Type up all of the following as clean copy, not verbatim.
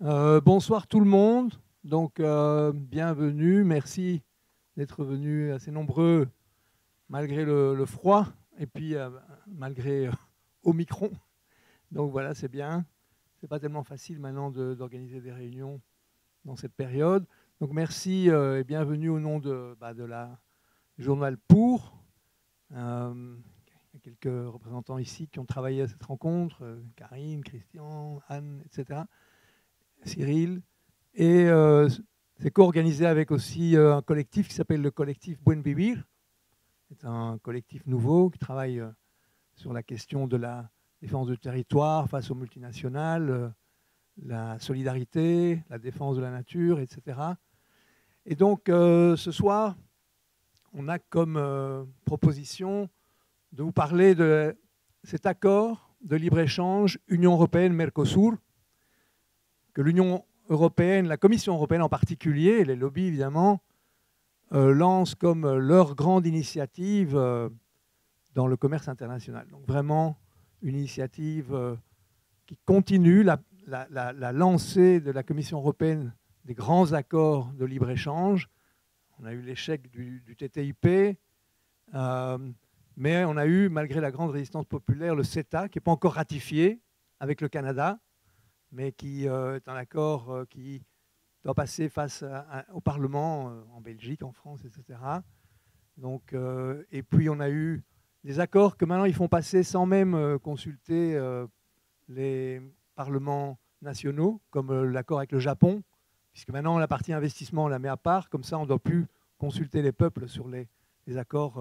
Bonsoir tout le monde. Donc, bienvenue. Merci d'être venus assez nombreux malgré le froid et puis malgré Omicron. Donc voilà, c'est bien. C'est pas tellement facile maintenant d'organiser des réunions dans cette période. Donc merci et bienvenue au nom de la journal Pour. Il y a quelques représentants ici qui ont travaillé à cette rencontre, Karine, Christian, Anne, etc. Cyril. Et c'est co-organisé avec aussi un collectif qui s'appelle le collectif Buen Vivir. C'est un collectif nouveau qui travaille sur la question de la défense du territoire face aux multinationales, la solidarité, la défense de la nature, etc. Et donc ce soir, on a comme proposition de vous parler de cet accord de libre-échange Union européenne-Mercosur que l'Union européenne, la Commission européenne en particulier, et les lobbies évidemment, lancent comme leur grande initiative dans le commerce international. Donc vraiment une initiative qui continue la lancée de la Commission européenne des grands accords de libre-échange. On a eu l'échec du TTIP, mais on a eu, malgré la grande résistance populaire, le CETA, qui n'est pas encore ratifié avec le Canada, mais qui est un accord qui doit passer face au Parlement en Belgique, en France, etc. Donc, et puis on a eu des accords que maintenant ils font passer sans même consulter les parlements nationaux, comme l'accord avec le Japon, puisque maintenant la partie investissement on la met à part, comme ça on ne doit plus consulter les peuples sur les accords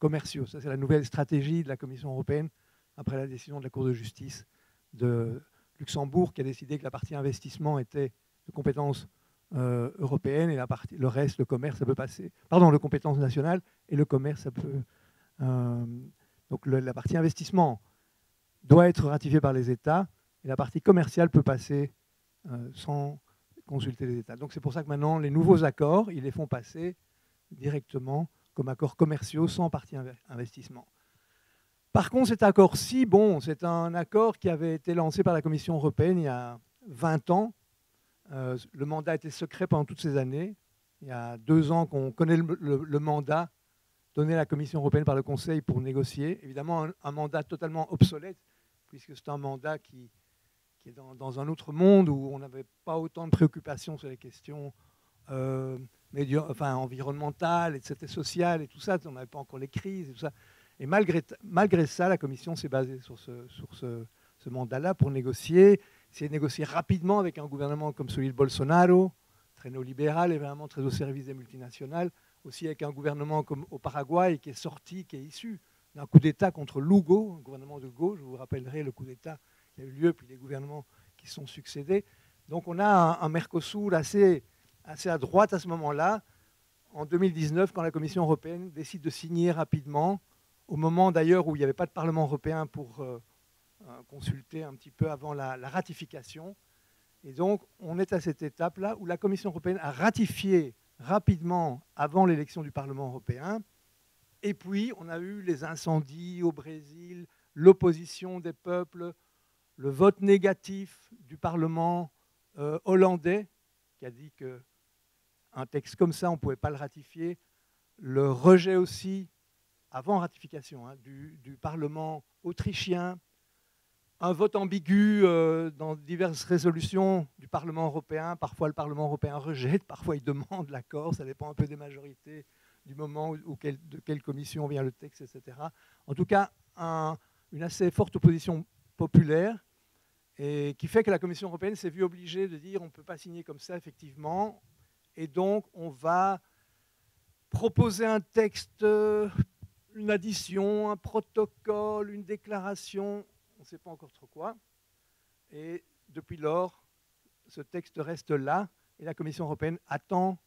commerciaux. Ça c'est la nouvelle stratégie de la Commission européenne après la décision de la Cour de justice de Luxembourg qui a décidé que la partie investissement était de compétence européenne et le reste, le commerce, ça peut passer. Pardon, de compétence nationale et le commerce, ça peut. Donc la partie investissement doit être ratifiée par les États et la partie commerciale peut passer sans consulter les États. Donc c'est pour ça que maintenant les nouveaux accords, ils les font passer directement comme accords commerciaux sans partie investissement. Par contre, cet accord-ci, bon, c'est un accord qui avait été lancé par la Commission européenne il y a 20 ans. Le mandat était secret pendant toutes ces années. Il y a 2 ans qu'on connaît le mandat donné à la Commission européenne par le Conseil pour négocier. Évidemment, un mandat totalement obsolète, puisque c'est un mandat qui est dans un autre monde où on n'avait pas autant de préoccupations sur les questions environnementales, etc., sociales et tout ça. On n'avait pas encore les crises et tout ça. Et malgré ça, la Commission s'est basée sur ce mandat-là pour négocier. C'est négocier rapidement avec un gouvernement comme celui de Bolsonaro, très néolibéral et vraiment très au service des multinationales. Aussi avec un gouvernement comme au Paraguay qui est issu d'un coup d'État contre Lugo, un gouvernement de gauche. Je vous rappellerai le coup d'État qui a eu lieu, puis les gouvernements qui se sont succédés. Donc on a un Mercosur assez à droite à ce moment-là. En 2019, quand la Commission européenne décide de signer rapidement, au moment d'ailleurs où il n'y avait pas de Parlement européen pour consulter un petit peu avant la ratification. Et donc, on est à cette étape-là où la Commission européenne a ratifié rapidement avant l'élection du Parlement européen. Et puis, on a eu les incendies au Brésil, l'opposition des peuples, le vote négatif du Parlement hollandais, qui a dit qu'un texte comme ça, on ne pouvait pas le ratifier. Le rejet aussi avant ratification du Parlement autrichien, un vote ambigu dans diverses résolutions du Parlement européen. Parfois, le Parlement européen rejette, parfois, il demande l'accord. Ça dépend un peu des majorités, du moment de quelle commission vient le texte, etc. En tout cas, une assez forte opposition populaire et qui fait que la Commission européenne s'est vue obligée de dire on ne peut pas signer comme ça, effectivement. Et donc, on va proposer un texte, une addition, un protocole, une déclaration, on ne sait pas encore trop quoi. Et depuis lors, ce texte reste là et la Commission européenne attend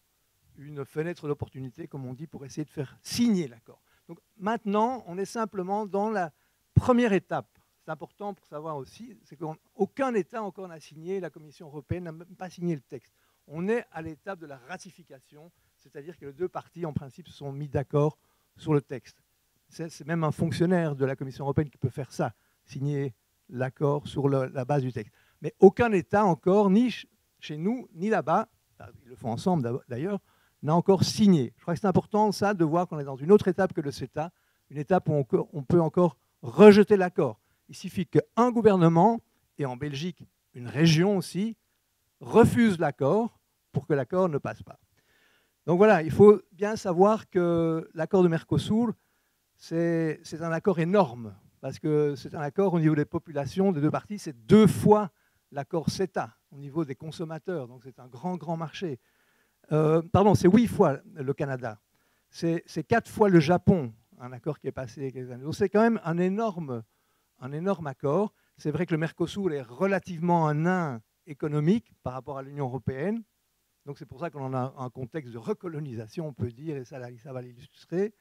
une fenêtre d'opportunité, comme on dit, pour essayer de faire signer l'accord. Donc maintenant, on est simplement dans la première étape. C'est important pour savoir aussi, c'est qu'aucun État encore n'a signé, la Commission européenne n'a même pas signé le texte. On est à l'étape de la ratification, c'est-à-dire que les deux parties, en principe, se sont mis d'accord sur le texte. C'est même un fonctionnaire de la Commission européenne qui peut faire ça, signer l'accord sur la base du texte. Mais aucun État encore, ni chez nous, ni là-bas, ils le font ensemble d'ailleurs, n'a encore signé. Je crois que c'est important ça de voir qu'on est dans une autre étape que le CETA, une étape où on peut encore rejeter l'accord. Il suffit qu'un gouvernement, et en Belgique une région aussi, refuse l'accord pour que l'accord ne passe pas. Donc voilà, il faut bien savoir que l'accord de Mercosur, c'est un accord énorme, parce que c'est un accord au niveau des populations des deux parties, c'est 2 fois l'accord CETA au niveau des consommateurs, donc c'est un grand, grand marché. Pardon, c'est 8 fois le Canada, c'est 4 fois le Japon, un accord qui est passé il y a quelques années. Donc c'est quand même un énorme accord. C'est vrai que le Mercosur est relativement un nain économique par rapport à l'Union européenne, donc c'est pour ça qu'on en a un contexte de recolonisation, on peut dire, et ça va l'illustrer.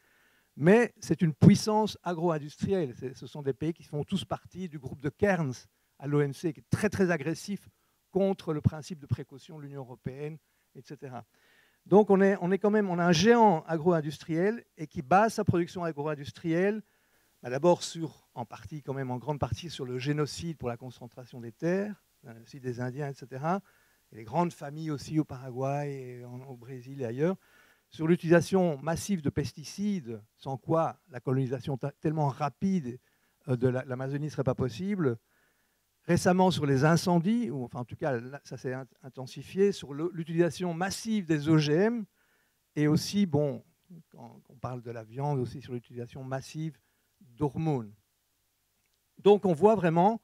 Mais c'est une puissance agro-industrielle. Ce sont des pays qui font tous partie du groupe de Cairns à l'OMC, qui est très, très agressif contre le principe de précaution de l'Union européenne, etc. Donc on a un géant agro-industriel et qui base sa production agro-industrielle d'abord en grande partie sur le génocide pour la concentration des terres, le génocide des Indiens, etc. Et les grandes familles aussi au Paraguay, et au Brésil et ailleurs, sur l'utilisation massive de pesticides, sans quoi la colonisation tellement rapide de l'Amazonie ne serait pas possible. Récemment sur les incendies, ou enfin en tout cas ça s'est intensifié, sur l'utilisation massive des OGM, et aussi, bon, quand on parle de la viande, aussi sur l'utilisation massive d'hormones. Donc on voit vraiment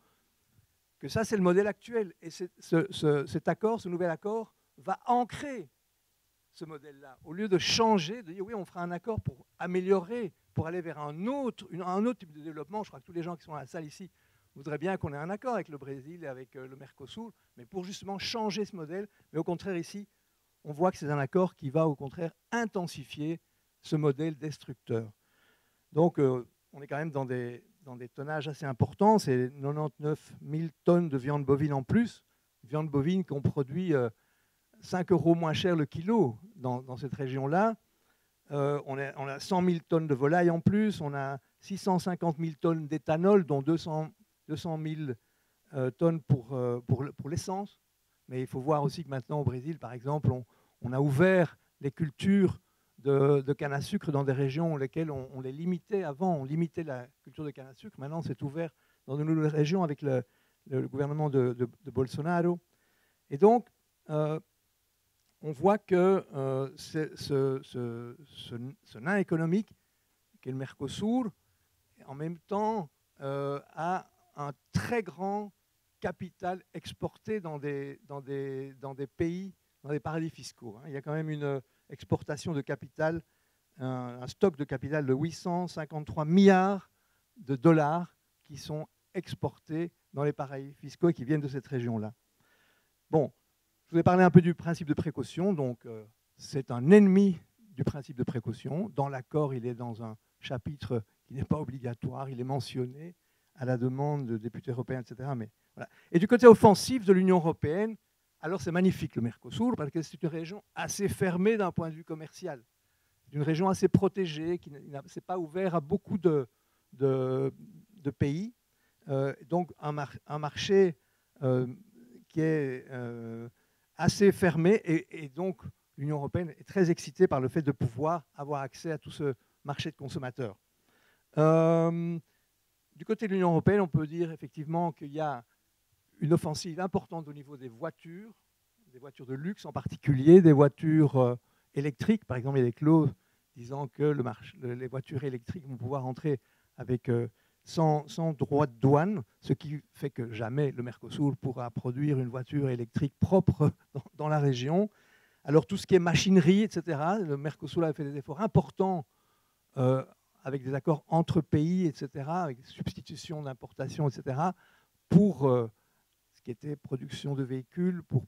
que ça c'est le modèle actuel, et cet accord, ce nouvel accord, va ancrer ce modèle-là. Au lieu de changer, de dire oui, on fera un accord pour améliorer, pour aller vers un autre type de développement. Je crois que tous les gens qui sont dans la salle ici voudraient bien qu'on ait un accord avec le Brésil et avec le Mercosur, mais pour justement changer ce modèle. Mais au contraire, ici, on voit que c'est un accord qui va au contraire intensifier ce modèle destructeur. Donc, on est quand même dans des tonnages assez importants. C'est 99 000 tonnes de viande bovine en plus. Viande bovine qu'on produit 5 € moins cher le kilo dans cette région-là. On a 100 000 tonnes de volailles en plus, on a 650 000 tonnes d'éthanol, dont 200 000 tonnes pour l'essence. Mais il faut voir aussi que maintenant au Brésil, par exemple, on a ouvert les cultures de canne à sucre dans des régions dans lesquelles on les limitait avant, on limitait la culture de canne à sucre. Maintenant, c'est ouvert dans de nouvelles régions avec le gouvernement de Bolsonaro. Et donc, on voit que ce nain économique, qui est le Mercosur, en même temps a un très grand capital exporté dans des pays, dans des paradis fiscaux. Il y a quand même une exportation de capital, un stock de capital de 853 milliards de dollars qui sont exportés dans les paradis fiscaux et qui viennent de cette région-là. Bon. Je vous ai parlé un peu du principe de précaution. Donc, c'est un ennemi du principe de précaution. Dans l'accord, il est dans un chapitre qui n'est pas obligatoire. Il est mentionné à la demande de députés européens, etc. Mais, voilà. Et du côté offensif de l'Union européenne, alors c'est magnifique le Mercosur, parce que c'est une région assez fermée d'un point de vue commercial. C'est une région assez protégée, qui n'est pas ouverte à beaucoup de pays. Donc, un marché qui est assez fermé, et donc l'Union européenne est très excitée par le fait de pouvoir avoir accès à tout ce marché de consommateurs. Du côté de l'Union européenne, on peut dire effectivement qu'il y a une offensive importante au niveau des voitures de luxe en particulier, des voitures électriques. Par exemple, il y a des clauses disant que les voitures électriques vont pouvoir entrer avec sans droit de douane, ce qui fait que jamais le Mercosur pourra produire une voiture électrique propre dans la région. Alors tout ce qui est machinerie, etc., le Mercosur a fait des efforts importants avec des accords entre pays, etc., avec substitution d'importation, etc., pour ce qui était production de véhicules, pour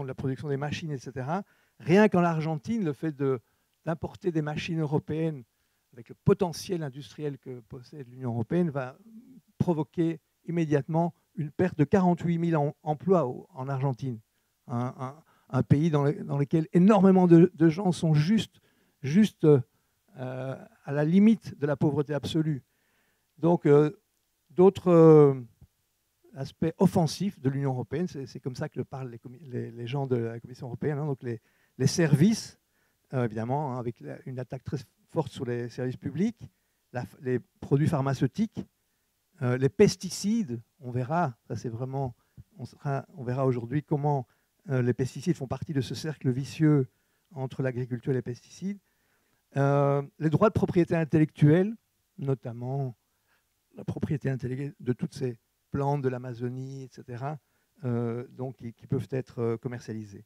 la production des machines, etc. Rien qu'en Argentine, le fait d'importer des machines européennes avec le potentiel industriel que possède l'Union européenne, va provoquer immédiatement une perte de 48 000 emplois en Argentine, un pays dans lequel énormément de gens sont juste à la limite de la pauvreté absolue. Donc, d'autres l'aspect offensif de l'Union européenne. C'est comme ça que le parlent les gens de la Commission européenne. Hein, donc les services, évidemment, hein, avec une attaque très forte sur les services publics, les produits pharmaceutiques, les pesticides. On verra, ça c'est vraiment, on verra aujourd'hui comment les pesticides font partie de ce cercle vicieux entre l'agriculture et les pesticides. Les droits de propriété intellectuelle, notamment la propriété intellectuelle de toutes ces plantes de l'Amazonie, etc., donc, qui peuvent être commercialisées.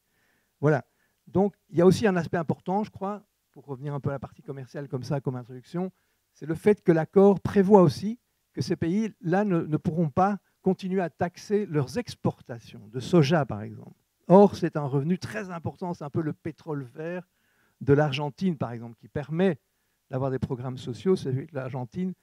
Voilà. Donc, il y a aussi un aspect important, je crois, pour revenir un peu à la partie commerciale comme ça, comme introduction, c'est le fait que l'accord prévoit aussi que ces pays-là ne pourront pas continuer à taxer leurs exportations, de soja par exemple. Or, c'est un revenu très important, c'est un peu le pétrole vert de l'Argentine par exemple, qui permet d'avoir des programmes sociaux. C'est l'Argentine